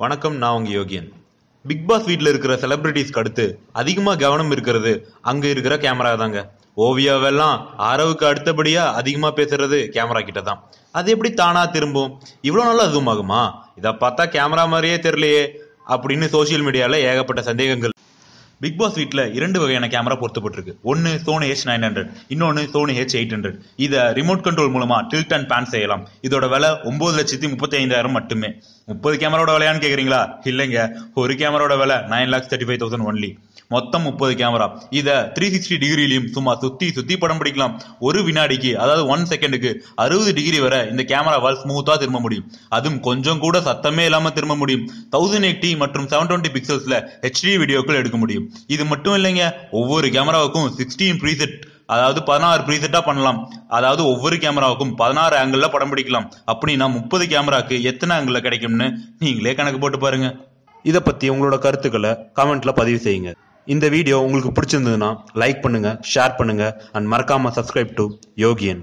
வணக்கம், நான் உங்க யோகியன். பிக் பாஸ் வீட்டில் இருக்கிற செலிபிரிட்டிஸ்க்கு அடுத்து அதிகமாக கவனம் இருக்கிறது அங்கே இருக்கிற கேமரா தாங்க. ஓவியாவெல்லாம் ஆரவுக்கு அடுத்தபடியாக அதிகமாக பேசுறது கேமரா கிட்ட தான். அது எப்படி தானா திரும்பும்? இவ்வளோ நாளாக ஜூம் ஆகுமா? இதை பார்த்தா கேமரா மாதிரியே தெரியலையே அப்படின்னு சோசியல் மீடியாவில் ஏகப்பட்ட சந்தேகங்கள். பிக் பாஸ் வீட்டில் 2 வகையான கேமரா பொருத்தப்பட்டிருக்கு. ஒன்று சோனி H900, இன்னொன்று சோனி H800. இதை ரிமோட் கண்ட்ரோல் மூலமா டில்ட் அண்ட் பேன் செய்யலாம். இதோட விலை 9,35,000 மட்டுமே. 30 கேமராவோட விலையான்னு கேட்குறீங்களா? இல்லைங்க, ஒரு கேமராவோட விலை 9,35,000 ஒன்லி. மொத்தம் 30 கேமரா. இதை 360 டிகிரிலையும் சும்மா சுத்தி படம் பிடிக்கலாம். ஒரு வினாடிக்கு, அதாவது 1 செகண்டுக்கு 60 டிகிரி வரை இந்த கேமராவால் ஸ்மூத்தா திரும்ப முடியும். அதுவும் கொஞ்சம் கூட சத்தமே இல்லாம திரும்ப முடியும். 1080 மற்றும் 720 பிக்சல்ஸ்ல HD வீடியோக்கள் எடுக்க முடியும். இது மட்டும் இல்லைங்க, ஒவ்வொரு கேமராவுக்கும் 16 ப்ரீசெட், அதாவது 16 ப்ரீசெட்டா பண்ணலாம். அதாவது ஒவ்வொரு கேமராவுக்கும் 16 ஆங்கிள் படம் பிடிக்கலாம். அப்படின்னா 30 கேமராக்கு எத்தனை ஆங்கிள் கிடைக்கும்னு நீங்களே கணக்கு போட்டு பாருங்க. இதை பத்தி உங்களோட கருத்துக்களை கமெண்ட்ல பதிவு செய்யுங்க. இந்த வீடியோ உங்களுக்கு பிடிச்சிருந்ததுன்னா லைக் பண்ணுங்க, ஷேர் பண்ணுங்க அண்ட் மறக்காம சப்ஸ்கிரைப் டு யோகியன்.